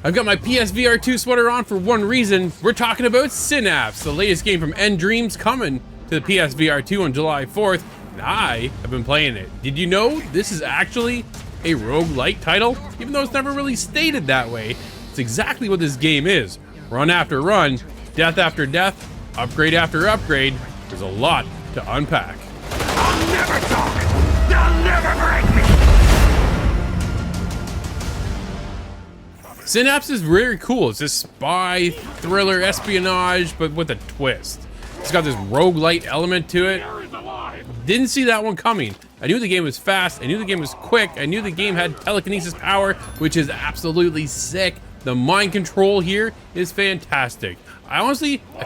I've got my PSVR 2 sweater on for one reason. We're talking about Synapse, the latest game from nDreams coming to the PSVR 2 on July 4th. And I have been playing it. Did you know this is actually a roguelite title? Even though it's never really stated that way, it's exactly what this game is. Run after run, death after death, upgrade after upgrade. There's a lot to unpack. I'll never talk! They'll never break me! Synapse is very cool. It's this spy, thriller, espionage, but with a twist. It's got this roguelite element to it. Didn't see that one coming. I knew the game was fast, I knew the game was quick, I knew the game had telekinesis power, which is absolutely sick. The mind control here is fantastic. I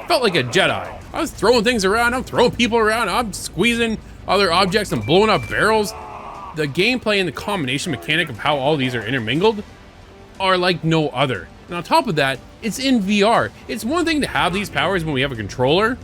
felt like a Jedi. I was throwing things around, I'm throwing people around, I'm squeezing other objects and blowing up barrels. The gameplay and the combination mechanic of how all these are intermingled are like no other. And on top of that, it's in VR. It's one thing to have these powers when we have a controller.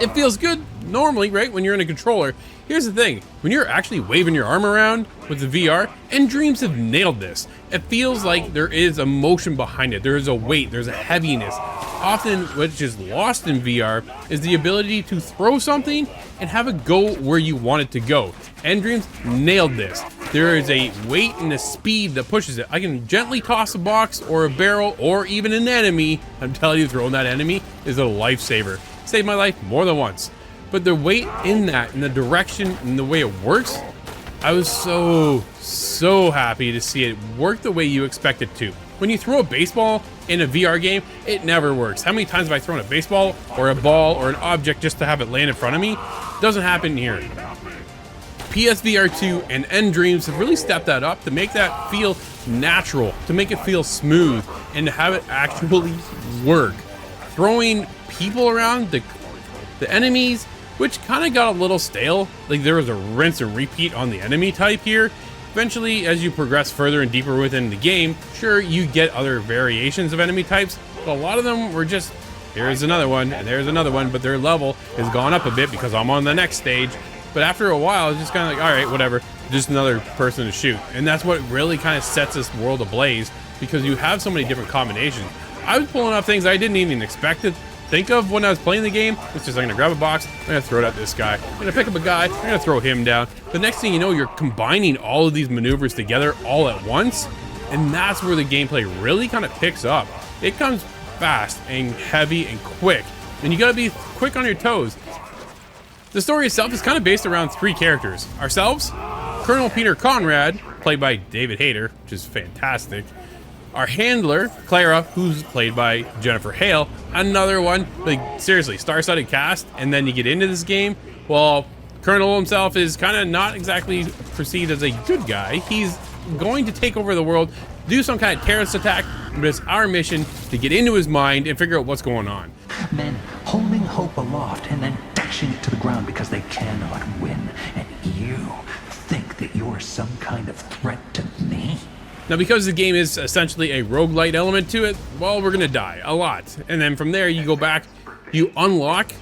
It feels good normally, right, when you're in a controller. Here's the thing, when you're actually waving your arm around with the VR, nDreams have nailed this. It feels like there is a motion behind it. There is a weight, there's a heaviness. Often, which is lost in VR, is the ability to throw something and have it go where you want it to go. nDreams nailed this. There is a weight and a speed that pushes it. I can gently toss a box or a barrel or even an enemy. I'm telling you, throwing that enemy is a lifesaver. Saved my life more than once. But the weight in that, and the direction, and the way it works, I was so happy to see it work the way you expect it to. When you throw a baseball in a VR game, it never works. How many times have I thrown a baseball or a ball or an object just to have it land in front of me? Doesn't happen here. PSVR 2 and nDreams have really stepped that up to make that feel natural, to make it feel smooth, and to have it actually work. Throwing people around, the enemies, which kind of got a little stale. Like there was a rinse and repeat on the enemy type here. Eventually, as you progress further and deeper within the game, sure, you get other variations of enemy types, but a lot of them were just, here's another one, and there's another one, but their level has gone up a bit because I'm on the next stage. But after a while, it's just kind of like, all right, whatever, just another person to shoot. And that's what really kind of sets this world ablaze, because you have so many different combinations. I was pulling up things I didn't even expect to think of when I was playing the game. It's just, I'm gonna grab a box, I'm gonna throw it at this guy. I'm gonna pick up a guy, I'm gonna throw him down. The next thing you know, you're combining all of these maneuvers together all at once. And that's where the gameplay really kind of picks up. It comes fast and heavy and quick. And you gotta be quick on your toes. The story itself is kind of based around three characters. Ourselves, Colonel Peter Conrad, played by David Hayters, which is fantastic. Our handler, Clara, who's played by Jennifer Hale. Another one, like seriously, star-studded cast. And then you get into this game, well, Colonel himself is kind of not exactly perceived as a good guy. He's going to take over the world, do some kind of terrorist attack, but it's our mission to get into his mind and figure out what's going on. Men holding hope aloft and then dashing it to the ground because they cannot win. And you think that you're some kind of threat to me? Now, because the game is essentially a roguelite element to it, well, we're gonna die a lot. And then from there, you go back, you unlock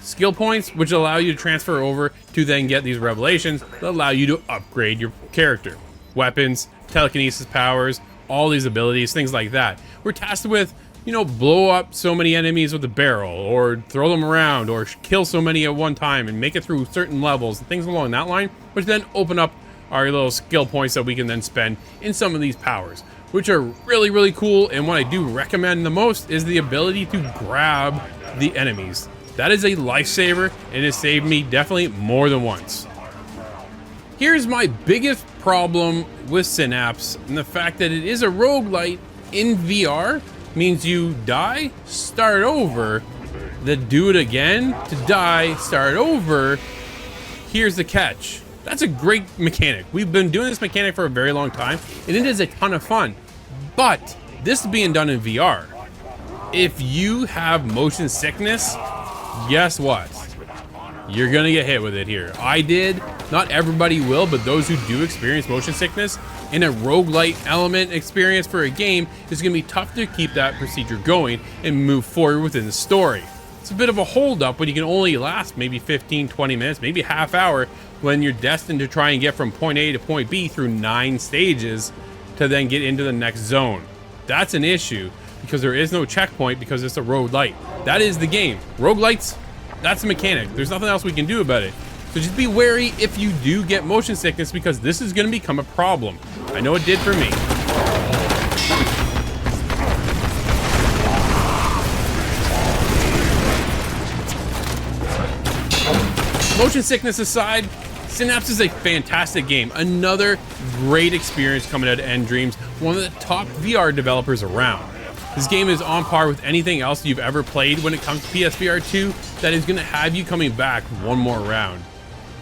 skill points, which allow you to transfer over to then get these revelations that allow you to upgrade your character. Weapons, telekinesis powers, all these abilities, things like that. We're tasked with, you know, blow up so many enemies with a barrel, or throw them around, or kill so many at one time and make it through certain levels, and things along that line, which then open up our little skill points that we can then spend in some of these powers, which are really, really cool. And what I do recommend the most is the ability to grab the enemies. That is a lifesaver, and it saved me definitely more than once. Here's my biggest problem with Synapse, and the fact that it is a roguelite in VR means you die, start over, then do it again, to die, start over. Here's the catch. That's a great mechanic. We've been doing this mechanic for a very long time, and it is a ton of fun. But this is being done in VR. If you have motion sickness, guess what? You're gonna get hit with it here. I did. Not everybody will, but those who do experience motion sickness in a roguelite element experience for a game, it's gonna be tough to keep that procedure going and move forward within the story. It's a bit of a holdup when you can only last maybe 15, 20 minutes, maybe a half hour, when you're destined to try and get from point A to point B through 9 stages to then get into the next zone. That's an issue because there is no checkpoint because it's a roguelite. That is the game. Roguelites, that's a mechanic. There's nothing else we can do about it. So just be wary if you do get motion sickness because this is going to become a problem. I know it did for me. Motion sickness aside, Synapse is a fantastic game. Another great experience coming out of End Dreams, one of the top VR developers around. This game is on par with anything else you've ever played when it comes to PSVR 2 that is going to have you coming back one more round,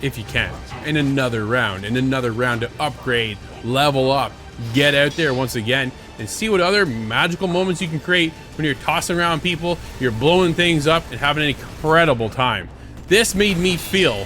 if you can, and another round to upgrade, level up, get out there once again, and see what other magical moments you can create when you're tossing around people, you're blowing things up, and having an incredible time. This made me feel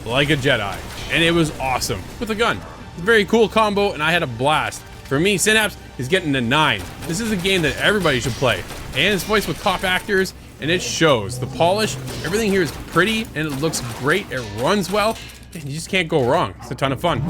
like a Jedi, and it was awesome with a gun. It's a very cool combo, and I had a blast. For me, Synapse is getting a 9. This is a game that everybody should play, and it's voiced with top actors, and it shows. The polish, everything here is pretty, and it looks great. It runs well, and you just can't go wrong. It's a ton of fun.